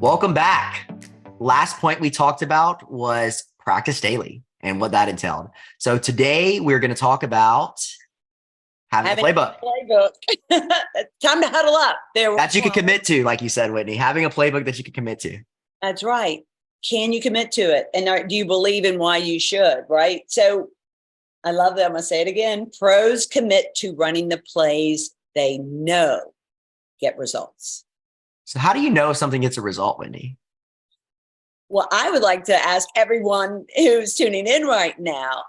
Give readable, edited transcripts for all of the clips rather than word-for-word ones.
Welcome back. Last point we talked about was practice daily and what that entailed. So today we're going to talk about having a playbook. Time to huddle up. That you can commit to, like you said, Whitney, having a playbook that you can commit to. That's right. Can you commit to it? And do you believe in why you should, right? So I love that. I'm going to say it again. Pros commit to running the plays they know get results. So how do you know if something gets a result, Whitney? Well, I would like to ask everyone who's tuning in right now,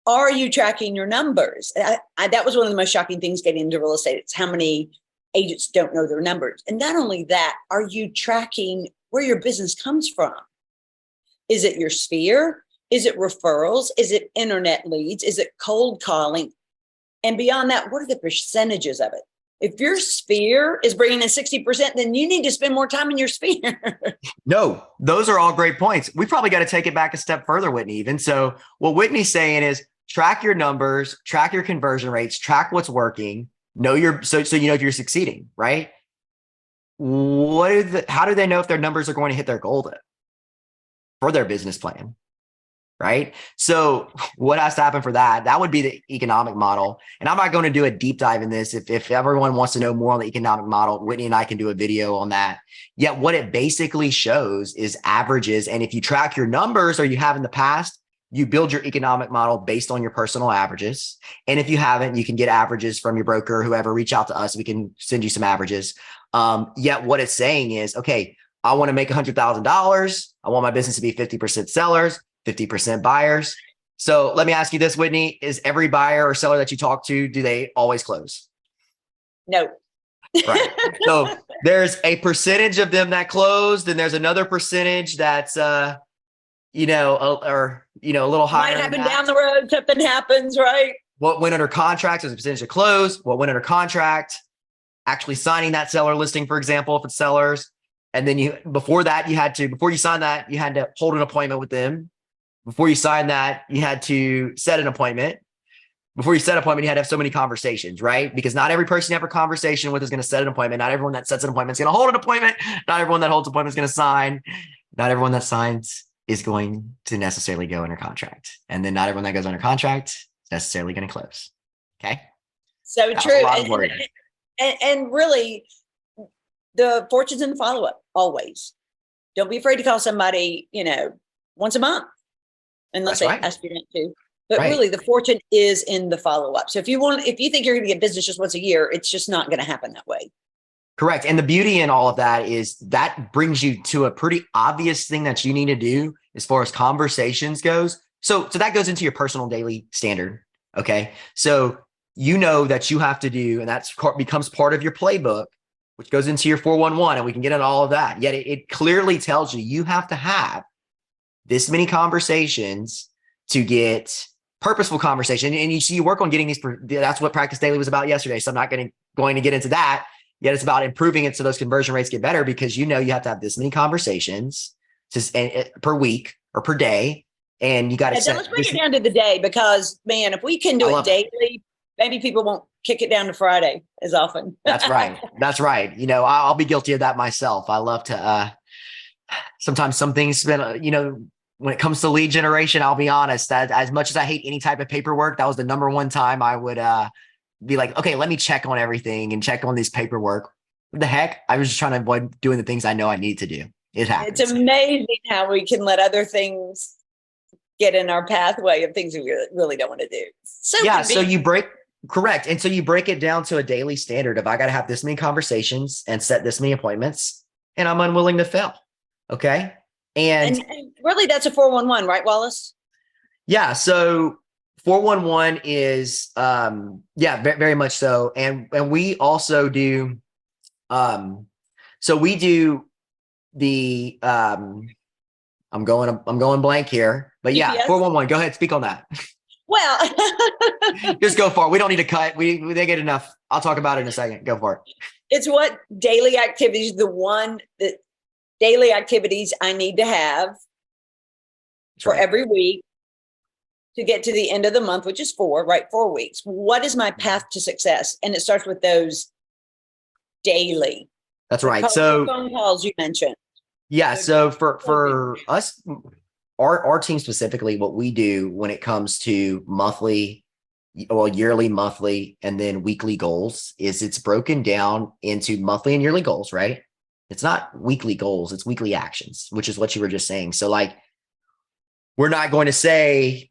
are you tracking your numbers? That was one of the most shocking things getting into real estate. It's how many agents don't know their numbers. And not only that, are you tracking where your business comes from? Is it your sphere? Is it referrals? Is it internet leads? Is it cold calling? And beyond that, what are the percentages of it? If your sphere is bringing in 60%, then you need to spend more time in your sphere. No, those are all great points. We probably got to take it back a step further, Whitney, even. So what Whitney's saying is track your numbers, track your conversion rates, track what's working, so you know if you're succeeding, right? How do they know if their numbers are going to hit their goal for their business plan? Right? So what has to happen for that? That would be the economic model. And I'm not going to do a deep dive in this. If everyone wants to know more on the economic model, Whitney and I can do a video on that. Yet what it basically shows is averages. And if you track your numbers, or you have in the past, you build your economic model based on your personal averages. And if you haven't, you can get averages from your broker, whoever, reach out to us. We can send you some averages. Yet what it's saying is, okay, I want to make $100,000. I want my business to be 50% sellers, 50% buyers. So let me ask you this, Whitney, is every buyer or seller that you talk to, do they always close? No. Right. So there's a percentage of them that closed, and there's another percentage that's, a little higher. Might happen down the road. Something happens, right? What went under contract is a percentage of close. What went under contract, actually signing that seller listing, for example, if it's sellers. And then before you sign that, you had to hold an appointment with them. Before you sign that, you had to set an appointment. Before you set an appointment, you had to have so many conversations, right? Because not every person you have a conversation with is going to set an appointment. Not everyone that sets an appointment is going to hold an appointment. Not everyone that holds an appointment is going to sign. Not everyone that signs is going to necessarily go under contract. And then not everyone that goes under contract is necessarily going to close. Okay. So true. And really, the fortune's in the follow-up always. Don't be afraid to call somebody, once a month, unless they ask you not to. But really, the fortune is in the follow-up. So if you think you're going to get business just once a year, it's just not going to happen that way. Correct. And the beauty in all of that is that brings you to a pretty obvious thing that you need to do as far as conversations goes. So that goes into your personal daily standard. Okay. So you know that you have to do, and that becomes part of your playbook, which goes into your 411, and we can get into all of that. Yet it clearly tells you have to have this many conversations to get purposeful conversation. And you work on getting these. That's what Practice Daily was about yesterday. So I'm not going to get into that. Yet it's about improving it so those conversion rates get better, because you have to have this many conversations per week or per day. And you got to let's bring it down to the day, because man, if we can do it daily, maybe people won't kick it down to Friday as often. That's right. That's right. I'll be guilty of that myself. I love to, sometimes some things, when it comes to lead generation, I'll be honest, that as much as I hate any type of paperwork, that was the number one time I would, be like, okay, let me check on everything and check on this paperwork. What the heck? I was just trying to avoid doing the things I know I need to do. It happens. It's amazing how we can let other things get in our pathway of things we really don't want to do. So you break it down to a daily standard of, I got to have this many conversations and set this many appointments, and I'm unwilling to fail. Okay. And really, that's a 411, right, Wallace? Yeah. So 411 is, very much so. And we also do, so we do the, I'm going blank here, but yeah, GPS? 411, go ahead, speak on that. Well, just go for it. We don't need to cut. They get enough. I'll talk about it in a second. Go for it. It's what daily activities, daily activities I need to have for every week to get to the end of the month, which is 4 weeks. What is my path to success? And it starts with those daily. That's right. So phone calls you mentioned. Yeah. So for us, our team specifically, what we do when it comes to monthly, well, yearly, monthly, and then weekly goals is it's broken down into monthly and yearly goals, right? It's not weekly goals, it's weekly actions, which is what you were just saying. So like, we're not going to say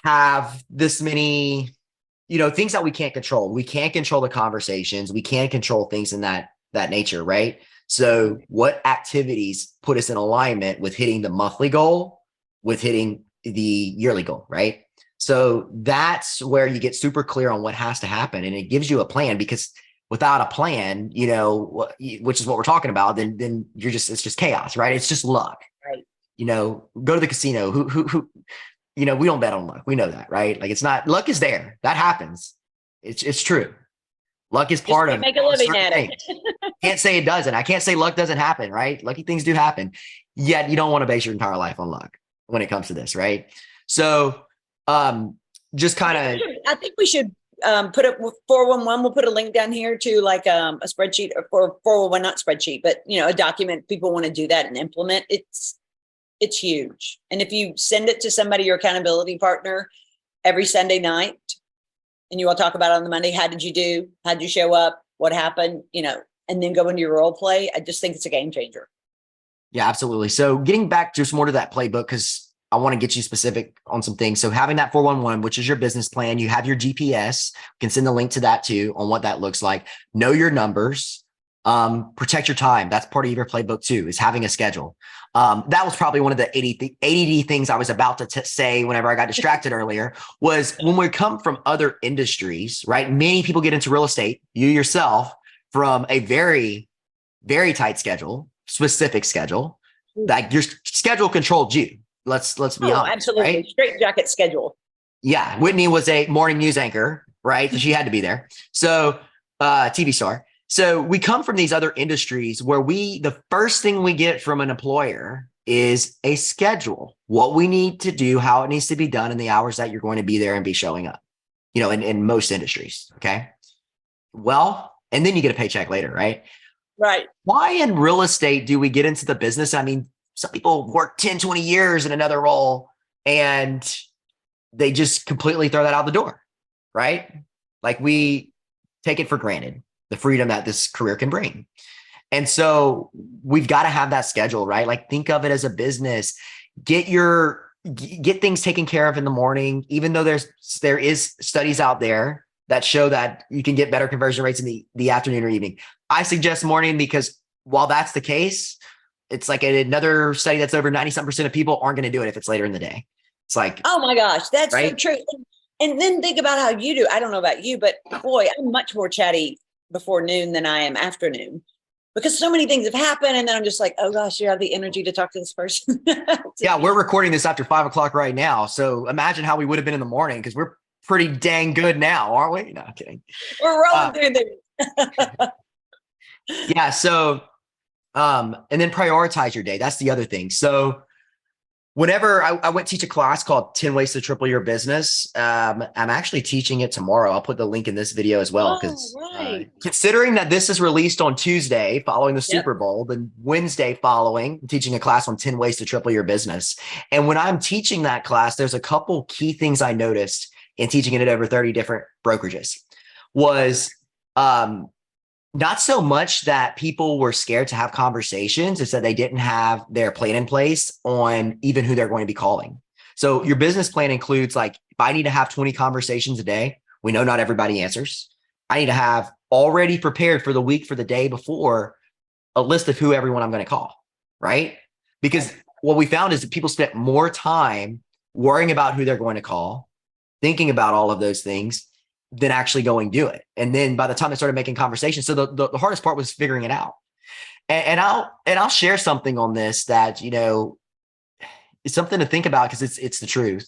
have this many, things that we can't control. We can't control the conversations. We can't control things in that nature, right? So what activities put us in alignment with hitting the monthly goal, with hitting the yearly goal, right? So that's where you get super clear on what has to happen. And it gives you a plan, because without a plan, which is what we're talking about, then it's just chaos, right? It's just luck. Right. Go to the casino. Who we don't bet on luck. We know that, right? Like, it's not, luck is there. That happens. It's true. Luck is part of make a living at it. Can't say it doesn't. I can't say luck doesn't happen, right? Lucky things do happen. Yet you don't want to base your entire life on luck when it comes to this, right? So just kind of, I think we should put it 411. We'll put a link down here to like a spreadsheet, or 411, not spreadsheet, but a document. People want to do that and implement. It's huge. And if you send it to somebody, your accountability partner, every Sunday night, and you all talk about it on the Monday, how did you do? How did you show up? What happened? And then go into your role play. I just think it's a game changer. Yeah, absolutely. So getting back just more to that playbook, because I want to get you specific on some things. So having that 411, which is your business plan, you have your GPS, you can send the link to that too on what that looks like. Know your numbers, protect your time. That's part of your playbook too, is having a schedule. That was probably one of the ADD things I was about to say whenever I got distracted earlier, was when we come from other industries, right? Many people get into real estate, you yourself, from a very, very tight schedule, specific schedule, like your schedule controlled you. Let's be honest. Absolutely. Right? Straight jacket schedule. Yeah. Whitney was a morning news anchor, right? So she had to be there. So TV star. So we come from these other industries where the first thing we get from an employer is a schedule, what we need to do, how it needs to be done, and the hours that you're going to be there and be showing up, in most industries. Okay. Well, and then you get a paycheck later, right? Right. Why in real estate do we get into the business? I mean, some people work 10, 20 years in another role and they just completely throw that out the door, right? Like, we take it for granted, the freedom that this career can bring. And so we've got to have that schedule, right? Like, think of it as a business. Get things taken care of in the morning, even though there is studies out there that show that you can get better conversion rates in the afternoon or evening. I suggest morning, because while that's the case, it's like another study that's over 90% of people aren't going to do it if it's later in the day. It's like, oh my gosh, that's right? so true. And then think about how you do. I don't know about you, but boy, I'm much more chatty before noon than I am afternoon, because so many things have happened. And then I'm just like, oh gosh, you have the energy to talk to this person. Yeah, we're recording this after 5 o'clock right now. So imagine how we would have been in the morning, because we're pretty dang good now, aren't we? No, I'm kidding. We're rolling through there. Yeah. So, and then prioritize your day. That's the other thing. So whenever I went teach a class called 10 Ways to Triple Your Business, I'm actually teaching it tomorrow. I'll put the link in this video as well, because considering that this is released on Tuesday following the Super Bowl, then Wednesday following, I'm teaching a class on 10 Ways to Triple Your Business. And when I'm teaching that class, there's a couple key things I noticed in teaching it at over 30 different brokerages. Was not so much that people were scared to have conversations, it's that they didn't have their plan in place on even who they're going to be calling. So your business plan includes, like, if I need to have 20 conversations a day, we know not everybody answers. I need to have already prepared for the week, for the day before, a list of who everyone I'm going to call, right? Because what we found is that people spent more time worrying about who they're going to call, thinking about all of those things, than actually going do it. And then by the time they started making conversations, so the hardest part was figuring it out. And I'll share something on this that, it's something to think about, because it's the truth.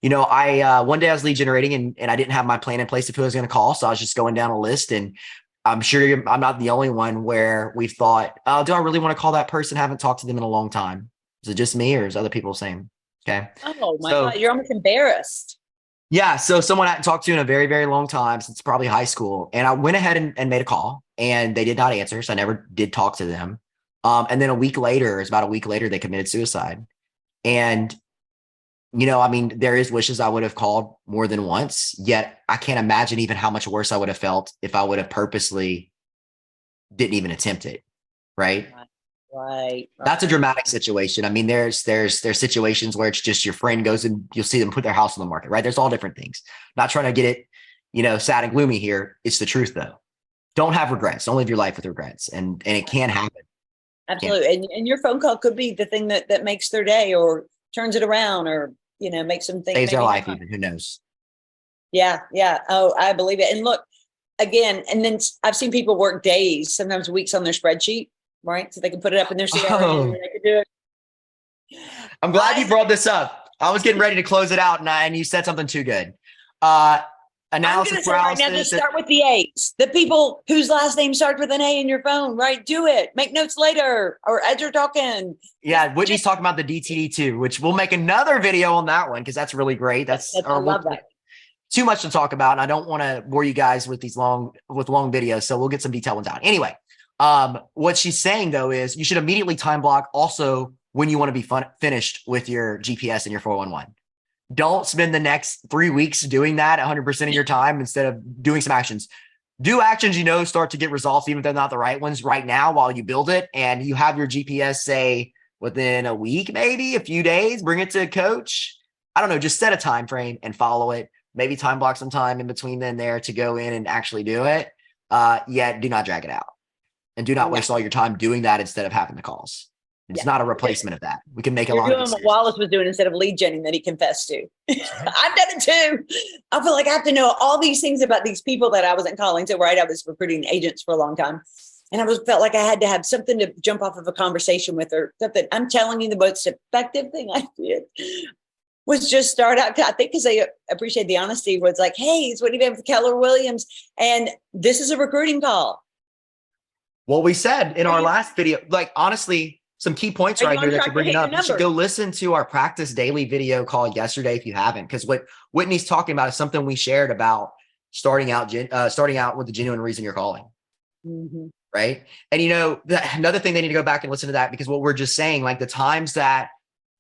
I one day I was lead generating and I didn't have my plan in place of who I was going to call. So I was just going down a list, and I'm sure I'm not the only one where we've thought, oh, do I really want to call that person? I haven't talked to them in a long time. Is it just me, or is other people the same? Okay. Oh my God, you're almost embarrassed. Yeah. So someone I hadn't talked to in a very, very long time, since probably high school. And I went ahead and made a call, and they did not answer. So I never did talk to them. And then about a week later, they committed suicide. And, I mean, there is wishes I would have called more than once, yet I can't imagine even how much worse I would have felt if I would have purposely didn't even attempt it. Right. Right. That's a dramatic situation. I mean, there's situations where it's just your friend goes and you'll see them put their house on the market, right? There's all different things. Not trying to get it, sad and gloomy here. It's the truth though. Don't have regrets. Don't live your life with regrets. And it can happen. Absolutely. And your phone call could be the thing that makes their day or turns it around or, makes them think. Saves their life even. Who knows? Yeah. Yeah. Oh, I believe it. And look, again, and then I've seen people work days, sometimes weeks on their spreadsheet, right? So they can put it up in their CRM and they can do it. I'm glad you brought this up. I was getting ready to close it out and you said something too good. Analysis right now, just start with the A's. The people whose last name starts with an A in your phone, right? Do it. Make notes later or as you're talking. Yeah, Whitney's talking about the DTD too, which we'll make another video on that one because that's really great. I love that. Too much to talk about, and I don't want to bore you guys with these long videos, so we'll get some detailed ones out. Anyway, what she's saying though is you should immediately time block also when you want to be finished with your GPS and your 411. Don't spend the next 3 weeks doing that 100% of your time instead of doing some actions. Do actions start to get results, even if they're not the right ones right now while you build it. And you have your GPS say within a week, maybe a few days, bring it to a coach. I don't know, just set a time frame and follow it. Maybe time block some time in between then there to go in and actually do it. Yet do not drag it out. And do not waste all your time doing that instead of having the calls. It's not a replacement of that. We can make a lot of what Wallace was doing instead of lead genning that he confessed to. I've done it too. I feel like I have to know all these things about these people that I wasn't calling. So, right, I was recruiting agents for a long time. And I felt like I had to have something to jump off of a conversation with or something. I'm telling you, the most effective thing I did was just start out, I think because they appreciate the honesty, was like, hey, it's Whitney Van with Keller Williams. And this is a recruiting call. Well, we said in our last video, like, honestly, some key points right here that you're bringing up. You should go listen to our practice daily video call yesterday if you haven't, because what Whitney's talking about is something we shared about starting out with the genuine reason you're calling. Mm-hmm. Right. And another thing, they need to go back and listen to that, because what we're just saying, like the times that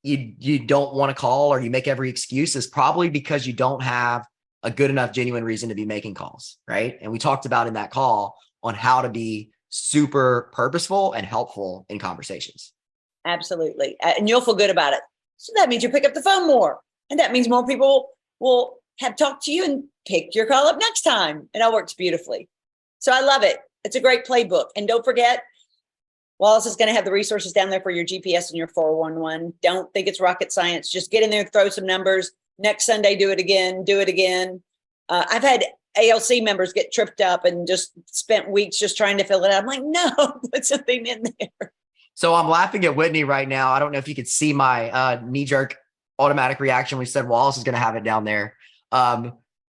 you don't want to call or you make every excuse is probably because you don't have a good enough genuine reason to be making calls. Right. And we talked about in that call on how to be super purposeful and helpful in conversations. Absolutely. And you'll feel good about it. So that means you pick up the phone more. And that means more people will have talked to you and pick your call up next time. It all works beautifully. So I love it. It's a great playbook. And don't forget, Wallace is going to have the resources down there for your GPS and your 411. Don't think it's rocket science. Just get in there, throw some numbers. Next Sunday, do it again. I've had ALC members get tripped up and just spent weeks just trying to fill it out. I'm like, no, put something in there. So I'm laughing at Whitney right now. I don't know if you could see my knee-jerk automatic reaction. We said Wallace is going to have it down there.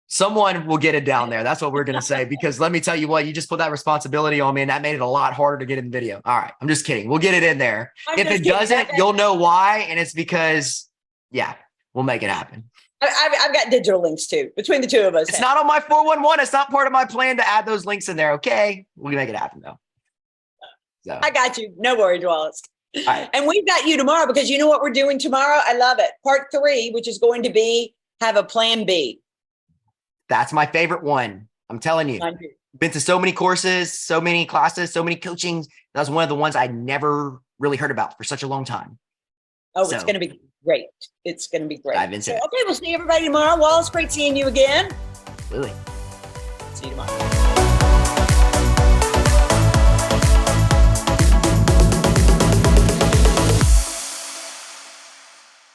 Someone will get it down there. That's what we're going to say, because let me tell you what, you just put that responsibility on me and that made it a lot harder to get in the video. All right. I'm just kidding. We'll get it in there. If it doesn't, you'll know why. And it's because, we'll make it happen. I've got digital links too, between the two of us. It's not on my 411. It's not part of my plan to add those links in there. Okay. We'll make it happen though. So. I got you. No worries, Wallace. All right. And we've got you tomorrow, because you know what we're doing tomorrow? I love it. Part 3, which is going to be have a plan B. That's my favorite one. I'm telling you. Been to so many courses, so many classes, so many coachings. That was one of the ones I never really heard about for such a long time. Oh, it's going to be great. It's going to be great. Dive into it. Okay, we'll see everybody tomorrow. Wallace, great seeing you again. Really. See you tomorrow.